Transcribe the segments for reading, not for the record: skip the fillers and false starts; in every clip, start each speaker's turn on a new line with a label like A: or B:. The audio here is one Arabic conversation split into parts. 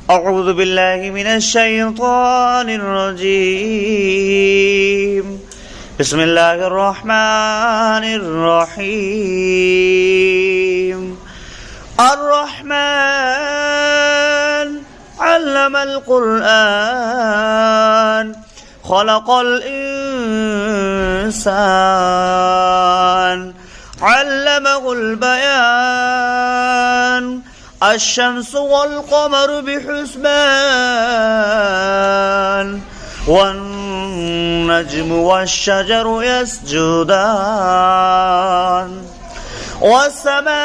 A: أعوذ بالله من الشيطان الرجيم. بسم الله الرحمن الرحيم. الرحمن علم القرآن خلق الإنسان علمه البيان الشمس والقمر بحسبان والنجم والشجر يسجدان والسماء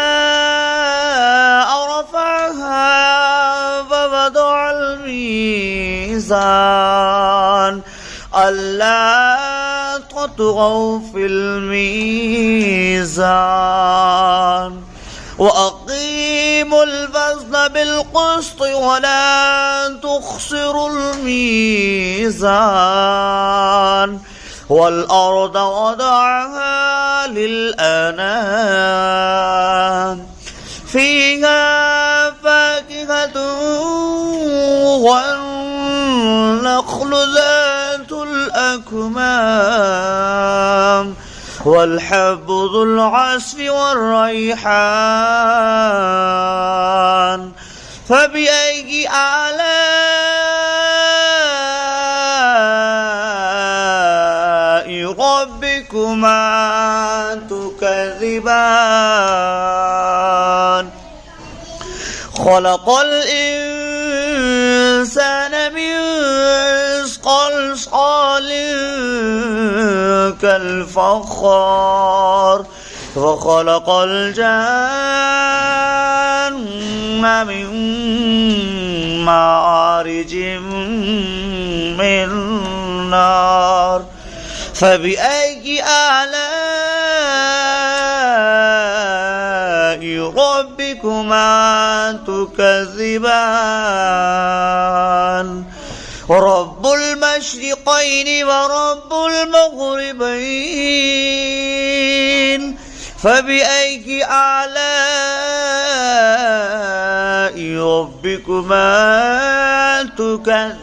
A: رفعها فوضع الميزان ألا تطغوا في الميزان وأقيموا الوزن بالقسط ولا تخسروا الميزان والأرض وضعها للأنام فيها فاكهة والنخل ذات الأكمام والحب ذو العصف والريحان فبأي آلاء ربكما تكذبان خلق الإنسان من صلصال كالفخار وخلق الجن من مارج من نار فبأي آلاء ربكما تكذبان رب المشرقين ورب المغربين فبأي آلاء ربكما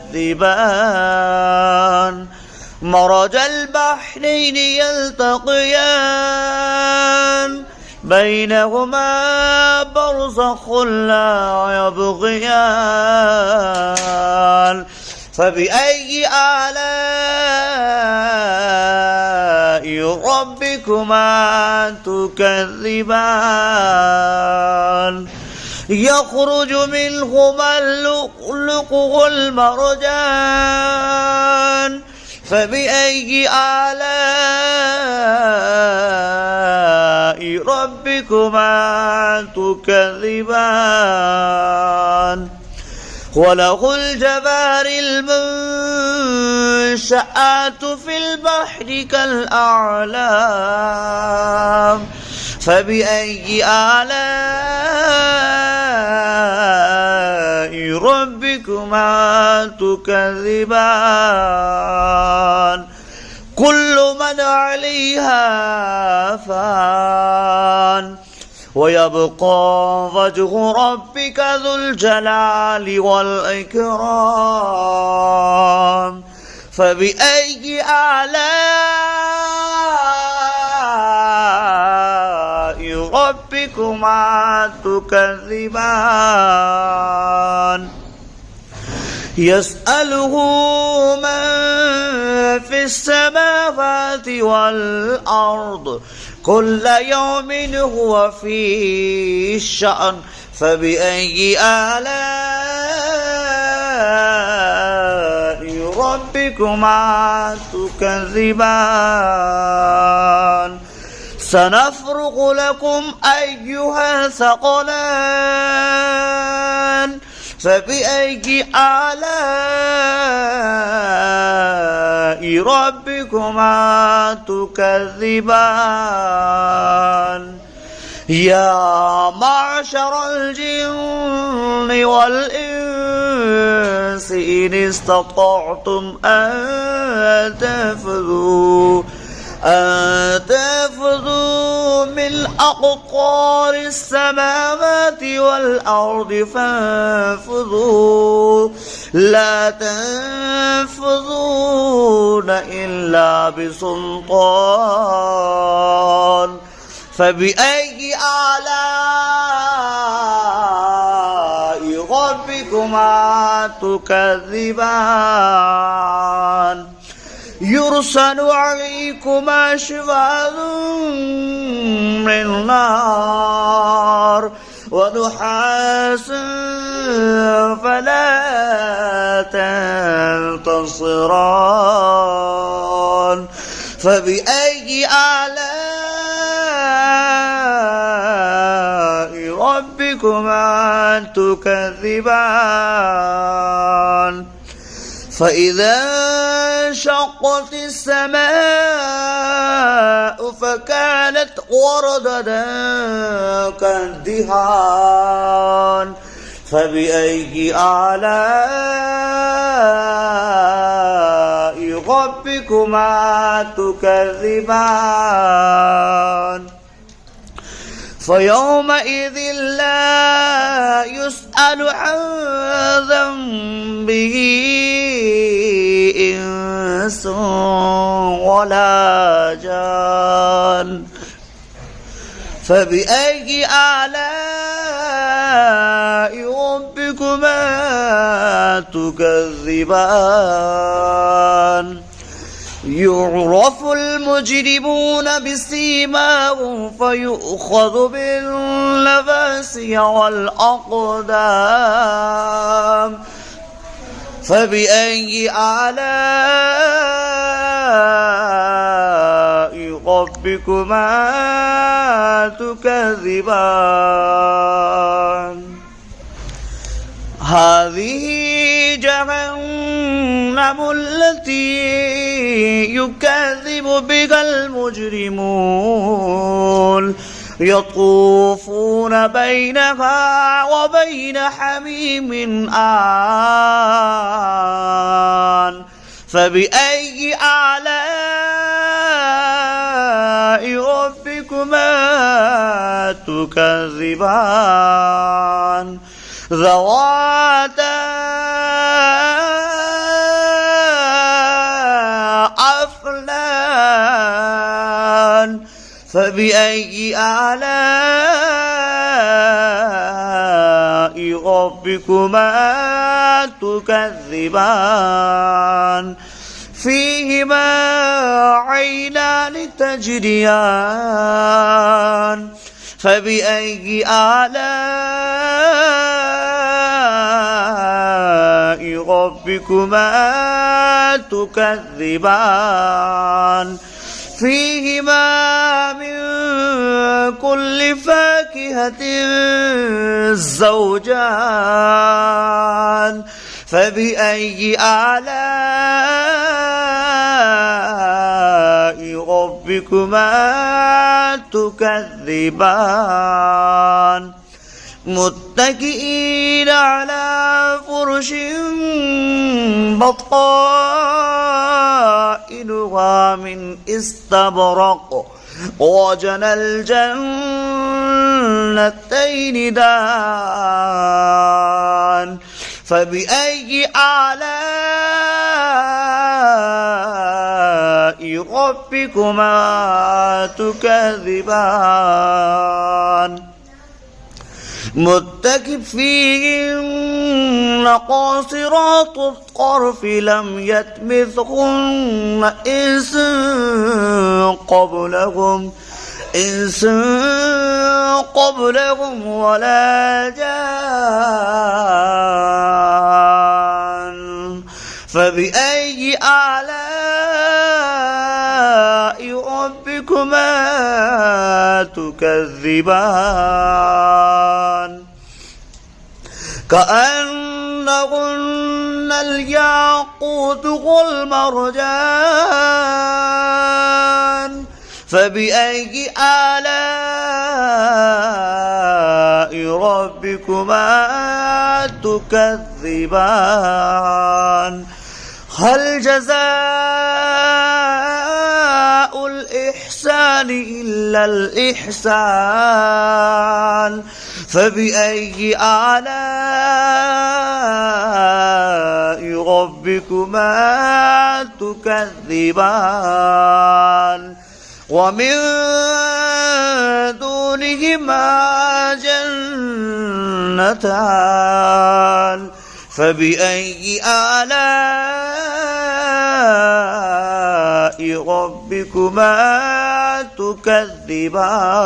A: تكذبان مرج البحرين يلتقيان بينهما برزخ لا يبغيان فبأي آلاء ربكما تكذبان يخرج منهما اللؤلؤ والمرجان فبأي آلاء ربكما تكذبان وله الجوار المنشآت في البحر كالأعلام فبأي آلاء ربكما تكذبان كل من عليها فان ويبقى وجه ربك ذو الجلال والإكرام فبأي آلاء ربكما تكذبان يسأله من في السماوات والأرض كل يوم هو في شأن فبأي آلاء ربكما تكذبان سنفرغ لكم أيها الثقلان فبأي آلاء ربكما تكذبان يا معشر الجن والإنس إن استطعتم أن تنفذوا من أقطار السماوات والأرض فانفذوا لا تنفذون إلا بسلطان فبأي آلاء ربكما تكذبان يرسل عليكما شواظ من نار ونحاس فلا تنتصران فبأي آلاء ربكما تكذبان فإذا انشقت السماء فكانت وردة كالدهان فبأي آلاء ربكما تكذبان فيومئذ لا يسأل عن ذنبه إنس ولا جان فبأي آلاء ربكما تكذبان يعرف المجرمون بسيماهم فيؤخذ بالنواصي والأقدام فبأي آلاء ربكما تكذبان هذه جهنم التي يكذب بها المجرمون يطوفون بينها وبين حميم آن فبأي آلاء ربكما تكذبان ذواتا أفنان فبأي آلاء ربكما تكذبان فيهما عينان تجريان فبأي آلاء ربكما تكذبان فيهما من كل فاكهة زوجان فبأي آلاء ربكما تكذبان متكئين على فرش بطائنها من استبرق وجنى الجنتين دان فبأي آلاء ربكما تكذبان متكئين قاصرات الطرف لم يطمثهن إنس قبلهم ولا جان فبأي آلاء ربكما تكذبان كأنهن الياقوت والمرجان فبأي آلاء ربكما تكذبان هل جزاء الإحسان إلا الإحسان فبأي آلاء ربكما تكذبان ومن دونهما جنتان فبأي آلاء ربكما تكذبان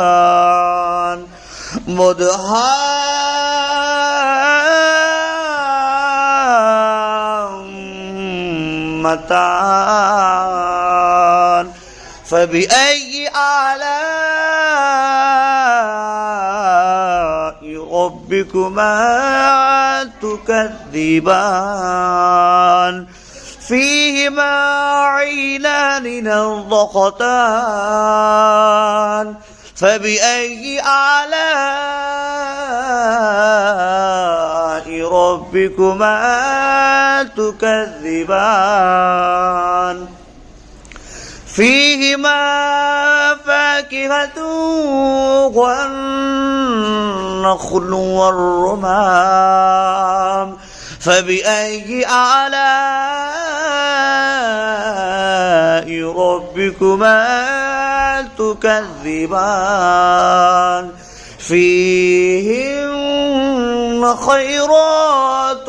A: مدهامتان فبأي آلاء ربكما تكذبان فيهما عينان نضختان فبأي آلاء ربكما تكذبان فيهما فاكهة والنخل والرمان فبأي آلاء ربكما تكذبان فيهن خيرات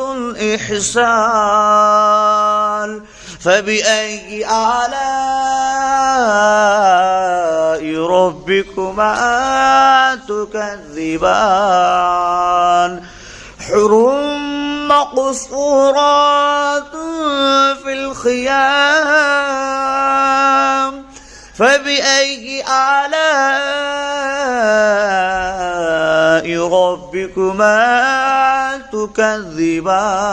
A: إحسان فبأي آلاء ربكما تكذبان حر مقصورات في الخيام فبأي آلاء ربكما تكذبان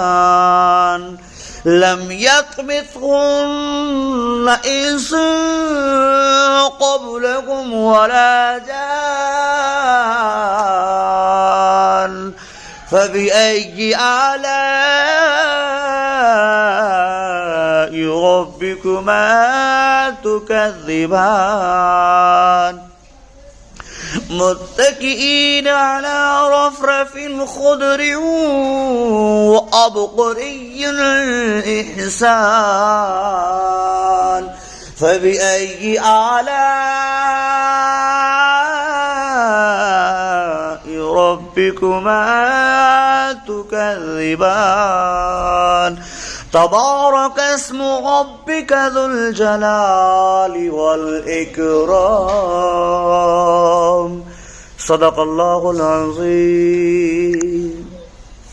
A: لم يطمثهن إنس قبلكم ولا جان فبأي آلاء ربكما تكذبان متكئين على رفرف خضر وأبقري إحسان فبأي آلاء ربكما تكذبان تبارك اسم ربك ذو الجلال والإكرام صدق الله العظيم.